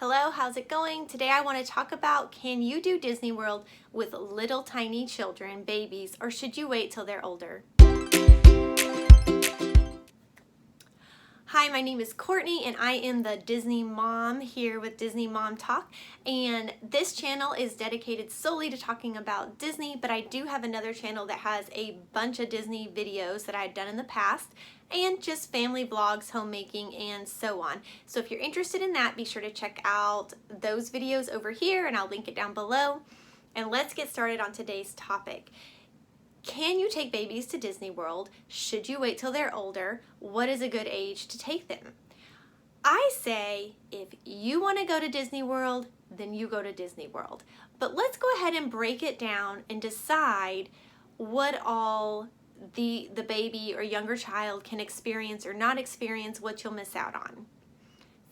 Hello, how's it going? Today I want to talk about, can you do Disney World with little tiny children, babies, or should you wait till they're older? Hi, my name is Courtney and I am the Disney mom here with Disney Mom Talk, and this channel is dedicated solely to talking about Disney, but I do have another channel that has a bunch of Disney videos that I've done in the past and just family vlogs, homemaking, and so on. So if you're interested in that, be sure to check out those videos over here and I'll link it down below. And let's get started on today's topic. Can you take babies to Disney World? Should you wait till they're older? What is a good age to take them? I say if you want to go to Disney World, then you go to Disney World. But let's go ahead and break it down and decide what all the baby or younger child can experience or not experience, what you'll miss out on.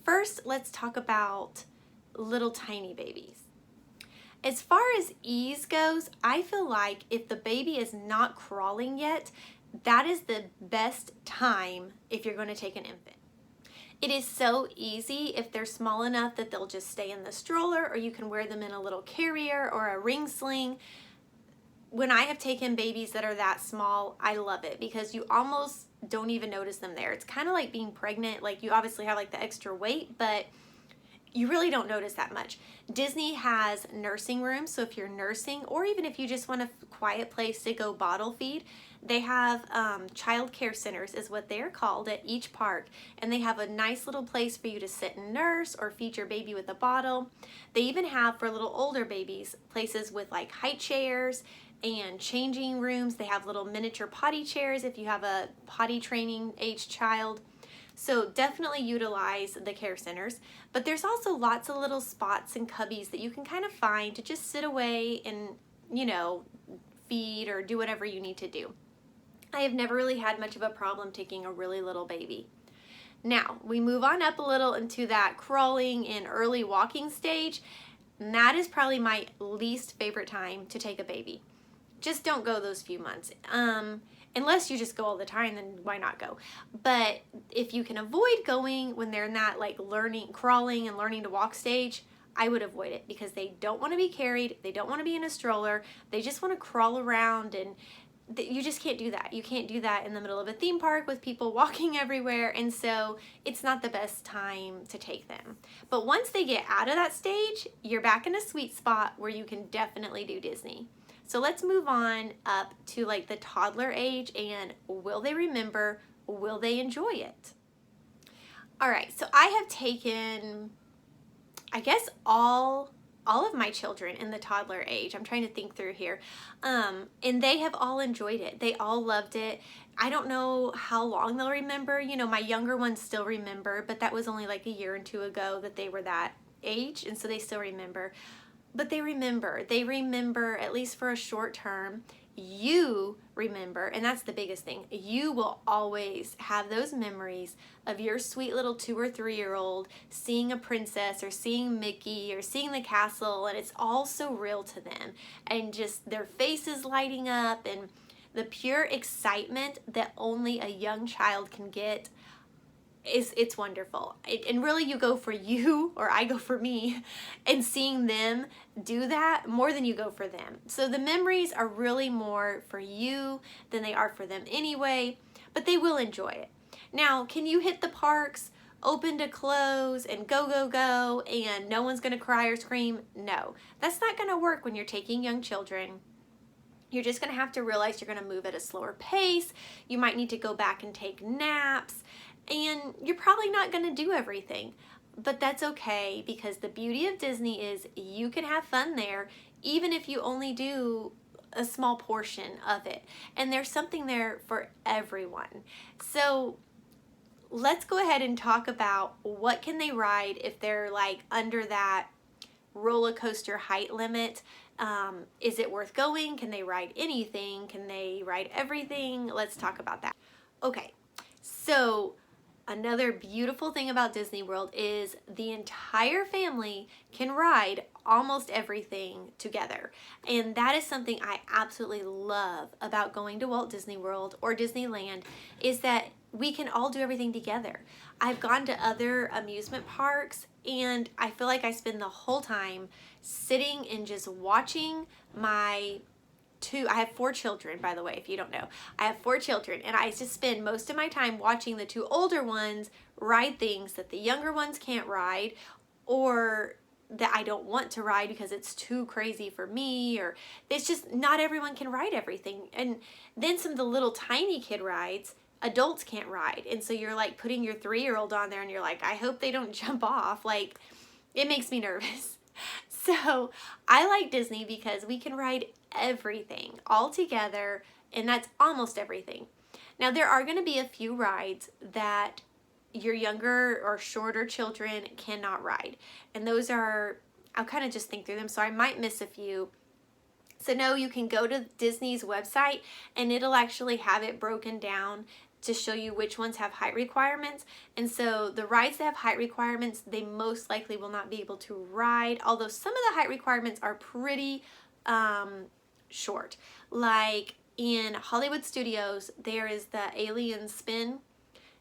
First, let's talk about little tiny babies. As far as ease goes, I feel like if the baby is not crawling yet, that is the best time if you're going to take an infant. It is so easy if they're small enough that they'll just stay in the stroller, or you can wear them in a little carrier or a ring sling. When I have taken babies that are that small, I love it because you almost don't even notice them there. It's kind of like being pregnant. Like, you obviously have like the extra weight, but you really don't notice that much. Disney has nursing rooms, so if you're nursing, or even if you just want a quiet place to go bottle feed, they have child care centers is what they're called at each park, and they have a nice little place for you to sit and nurse or feed your baby with a bottle. They even have, for little older babies, places with like high chairs and changing rooms. They have little miniature potty chairs if you have a potty training age child. So definitely utilize the care centers, but there's also lots of little spots and cubbies that you can kind of find to just sit away and, you know, feed or do whatever you need to do. I have never really had much of a problem taking a really little baby. Now, we move on up a little into that crawling and early walking stage, and that is probably my least favorite time to take a baby. Just don't go those few months. Unless you just go all the time, then why not go? But if you can avoid going when they're in that like crawling and learning to walk stage, I would avoid it because they don't want to be carried. They don't want to be in a stroller. They just want to crawl around, and you just can't do that. You can't do that in the middle of a theme park with people walking everywhere, and so it's not the best time to take them. But once they get out of that stage, you're back in a sweet spot where you can definitely do Disney. So let's move on up to like the toddler age, and will they remember? Will they enjoy it? All right, so I have taken, I guess, all of my children in the toddler age. I'm trying to think through here. And they have all enjoyed it. They all loved it. I don't know how long they'll remember. You know, my younger ones still remember, but that was only like a year or two ago that they were that age, and so they still remember. But they remember at least for a short term. You remember, and that's the biggest thing. You will always have those memories of your sweet little 2 or 3-year-old seeing a princess or seeing Mickey or seeing the castle, and it's all so real to them, and just their faces lighting up and the pure excitement that only a young child can get. It's wonderful. And really, you go for you, or I go for me, and seeing them do that more than you go for them. So the memories are really more for you than they are for them anyway, but they will enjoy it. Now, can you hit the parks open to close and go, go, go, and no one's going to cry or scream? No, that's not going to work when you're taking young children. You're just going to have to realize you're going to move at a slower pace. You might need to go back and take naps. And you're probably not going to do everything, but that's okay, because the beauty of Disney is you can have fun there even if you only do a small portion of it. And there's something there for everyone. So let's go ahead and talk about what can they ride if they're like under that roller coaster height limit. Is it worth going? Can they ride anything? Can they ride everything? Let's talk about that. Okay, so another beautiful thing about Disney World is the entire family can ride almost everything together. And that is something I absolutely love about going to Walt Disney World or Disneyland, is that we can all do everything together. I've gone to other amusement parks and I feel like I spend the whole time sitting and just watching I have 4 children, by the way, if you don't know. I have 4 children, and I just spend most of my time watching the 2 older ones ride things that the younger ones can't ride, or that I don't want to ride because it's too crazy for me, or it's just not everyone can ride everything. And then some of the little tiny kid rides, adults can't ride. And so you're like putting your 3-year-old on there and you're like, I hope they don't jump off. Like, it makes me nervous. So I like Disney because we can ride everything all together, and that's almost everything. Now, there are going to be a few rides that your younger or shorter children cannot ride, and those are, I'll kind of just think through them, so I might miss a few. So no, you can go to Disney's website and it'll actually have it broken down to show you which ones have height requirements. And so the rides that have height requirements, they most likely will not be able to ride, although some of the height requirements are pretty short. Like in Hollywood Studios, there is the Alien Spin,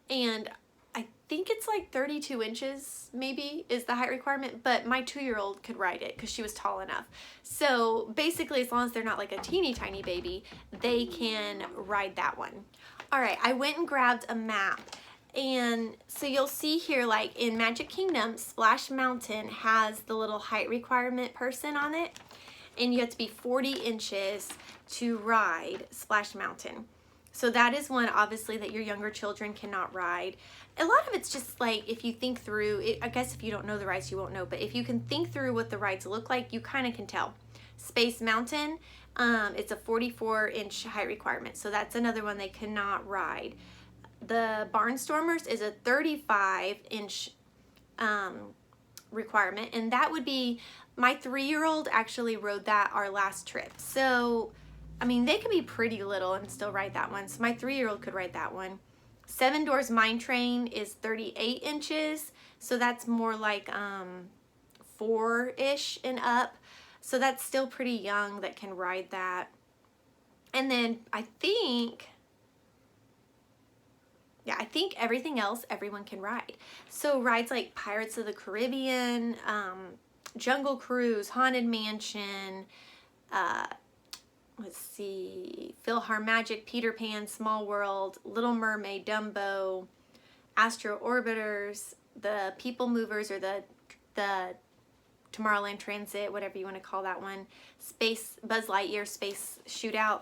and I think it's like 32 inches maybe is the height requirement, but my 2-year-old could ride it because she was tall enough. So basically, as long as they're not like a teeny tiny baby, they can ride that one. All right, I went and grabbed a map, and so you'll see here, like in Magic Kingdom, Splash Mountain has the little height requirement person on it, and you have to be 40 inches to ride Splash Mountain. So that is one, obviously, that your younger children cannot ride. A lot of it's just like, if you think through it, I guess if you don't know the rides, you won't know, but if you can think through what the rides look like, you kind of can tell. Space Mountain, it's a 44-inch height requirement, so that's another one they cannot ride. The Barnstormers is a 35-inch requirement, and that would be, my 3-year-old actually rode that our last trip. So, I mean, they could be pretty little and still ride that one, so my 3-year-old could ride that one. Seven Doors Mine Train is 38 inches, so that's more like 4-ish and up. So that's still pretty young that can ride that. And then I think everything else everyone can ride. So rides like Pirates of the Caribbean, Jungle Cruise, Haunted Mansion, let's see, PhilharMagic, Peter Pan, Small World, Little Mermaid, Dumbo, Astro Orbiters, the People Movers, or the Tomorrowland Transit, whatever you want to call that one, Buzz Lightyear Space Shootout.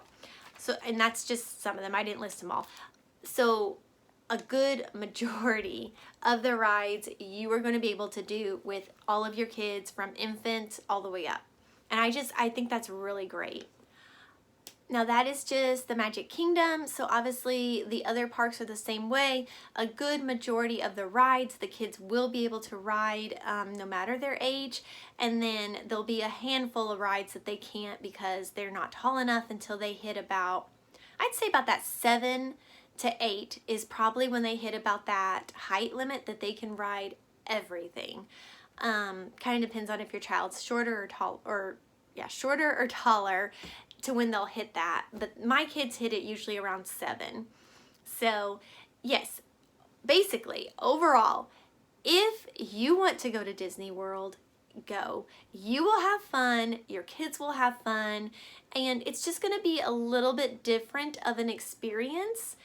So, and that's just some of them. I didn't list them all. So a good majority of the rides you are going to be able to do with all of your kids from infant all the way up. And I think that's really great. Now that is just the Magic Kingdom, so obviously the other parks are the same way. A good majority of the rides the kids will be able to ride no matter their age, and then there'll be a handful of rides that they can't because they're not tall enough until they hit about, I'd say about that 7 to 8 is probably when they hit about that height limit that they can ride everything. Kind of depends on if your child's shorter or shorter or taller to when they'll hit that, but my kids hit it usually around 7. So yes, basically overall, if you want to go to Disney World, go. You will have fun, your kids will have fun, and it's just going to be a little bit different of an experience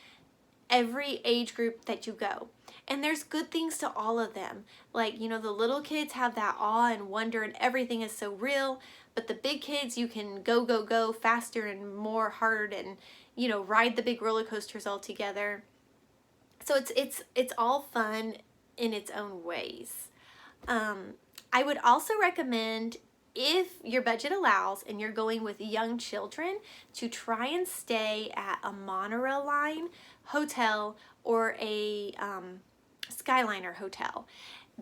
every age group that you go. And there's good things to all of them. Like, you know, the little kids have that awe and wonder and everything is so real, but the big kids, you can go faster and more hard and, you know, ride the big roller coasters all together. So it's all fun in its own ways. I would also recommend, if your budget allows and you're going with young children, to try and stay at a monorail line hotel or a Skyliner hotel.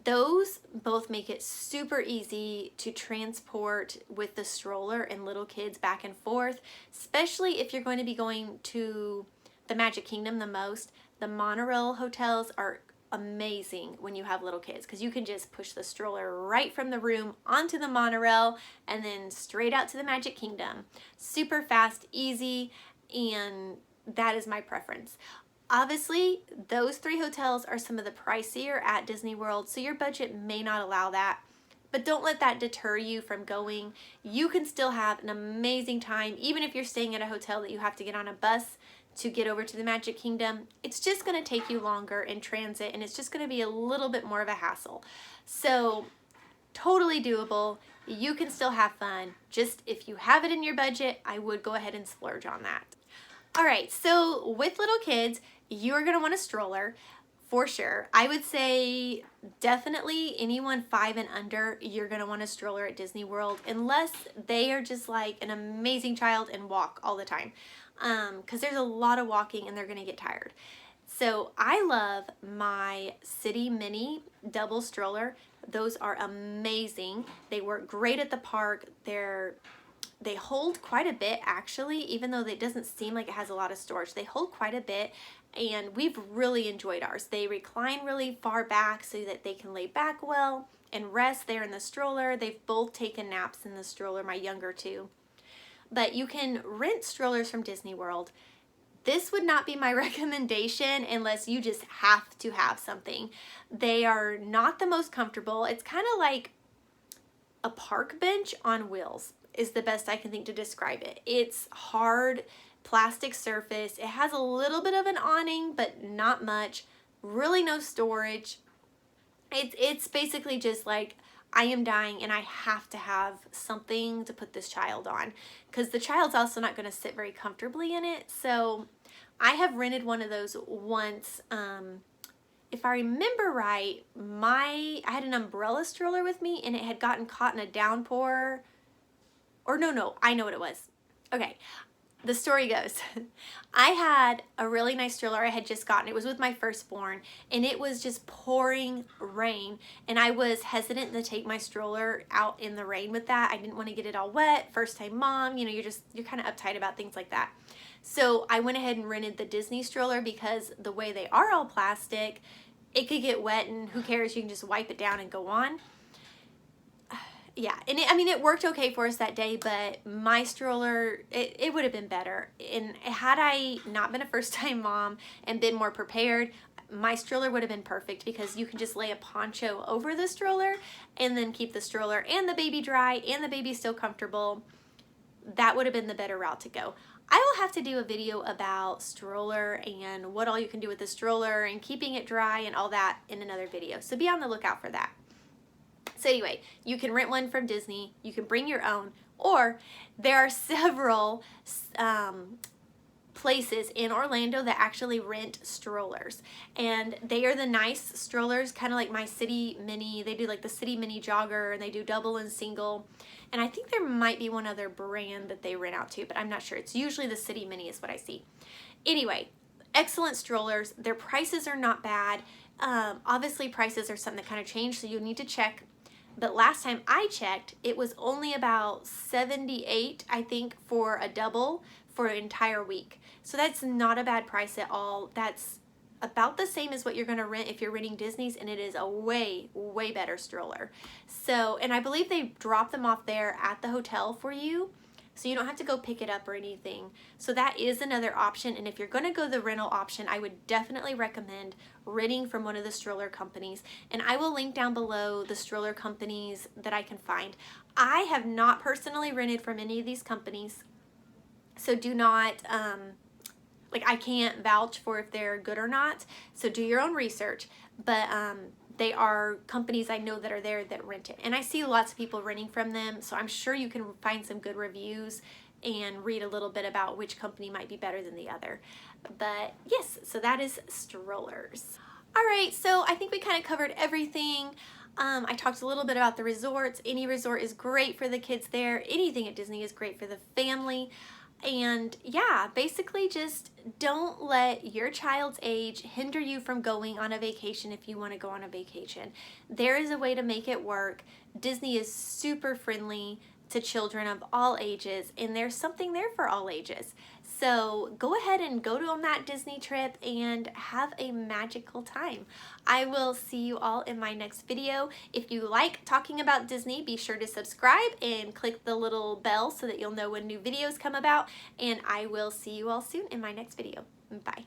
Those both make it super easy to transport with the stroller and little kids back and forth, especially if you're going to be going to the Magic Kingdom the most. The monorail hotels are amazing when you have little kids because you can just push the stroller right from the room onto the monorail and then straight out to the Magic Kingdom. Super fast, easy, and that is my preference. Obviously, those 3 hotels are some of the pricier at Disney World, so your budget may not allow that. But don't let that deter you from going. You can still have an amazing time, even if you're staying at a hotel that you have to get on a bus to get over to the Magic Kingdom. It's just going to take you longer in transit, and it's just going to be a little bit more of a hassle. So totally doable. You can still have fun. Just if you have it in your budget, I would go ahead and splurge on that. All right, so with little kids, you're going to want a stroller for sure. I would say definitely anyone 5 and under, you're going to want a stroller at Disney World, unless they are just like an amazing child and walk all the time. Because there's a lot of walking and they're going to get tired. So I love my City Mini double stroller. Those are amazing. They work great at the park. They hold quite a bit actually, even though it doesn't seem like it has a lot of storage. They hold quite a bit, and we've really enjoyed ours. They recline really far back so that they can lay back well and rest there in the stroller. They've both taken naps in the stroller, my younger two. But you can rent strollers from Disney World. This would not be my recommendation unless you just have to have something. They are not the most comfortable. It's kind of like a park bench on wheels is the best I can think to describe it. It's hard plastic surface. It has a little bit of an awning, but not much. Really no storage. It's basically just like, I am dying and I have to have something to put this child on, because the child's also not going to sit very comfortably in it. So I have rented one of those once. If I remember right, I had an umbrella stroller with me and it had gotten caught in a downpour. Or no, I know what it was. Okay, the story goes, I had a really nice stroller I had just gotten. It was with my firstborn, and it was just pouring rain, and I was hesitant to take my stroller out in the rain with that. I didn't want to get it all wet. First time mom, you know, you're kind of uptight about things like that. So I went ahead and rented the Disney stroller, because the way they are all plastic, it could get wet and who cares, you can just wipe it down and go on. Yeah, and it worked okay for us that day, but my stroller, it would have been better. And had I not been a first-time mom and been more prepared, my stroller would have been perfect, because you can just lay a poncho over the stroller and then keep the stroller and the baby dry and the baby still comfortable. That would have been the better route to go. I will have to do a video about stroller and what all you can do with the stroller and keeping it dry and all that in another video, so be on the lookout for that. So anyway, you can rent one from Disney, you can bring your own, or there are several places in Orlando that actually rent strollers, and they are the nice strollers, kind of like my City Mini. They do like the City Mini jogger, and they do double and single, and I think there might be one other brand that they rent out to, but I'm not sure. It's usually the City Mini is what I see. Anyway, excellent strollers. Their prices are not bad. Obviously prices are something that kind of change, so you need to check. But last time I checked, it was only about $78, I think, for a double for an entire week. So that's not a bad price at all. That's about the same as what you're going to rent if you're renting Disney's, and it is a way, way better stroller. So, and I believe they drop them off there at the hotel for you, so you don't have to go pick it up or anything. So that is another option, and if you're going to go the rental option, I would definitely recommend renting from one of the stroller companies, and I will link down below the stroller companies that I can find. I have not personally rented from any of these companies, so do not, I can't vouch for if they're good or not, so do your own research, but they are companies I know that are there that rent it. And I see lots of people renting from them, so I'm sure you can find some good reviews and read a little bit about which company might be better than the other. But yes, so that is strollers. All right, so I think we kind of covered everything. I talked a little bit about the resorts. Any resort is great for the kids there. Anything at Disney is great for the family. And yeah, basically just don't let your child's age hinder you from going on a vacation if you want to go on a vacation. There is a way to make it work. Disney is super friendly to children of all ages, and there's something there for all ages. So go ahead and go on that Disney trip and have a magical time. I will see you all in my next video. If you like talking about Disney, be sure to subscribe and click the little bell so that you'll know when new videos come about. And I will see you all soon in my next video. Bye.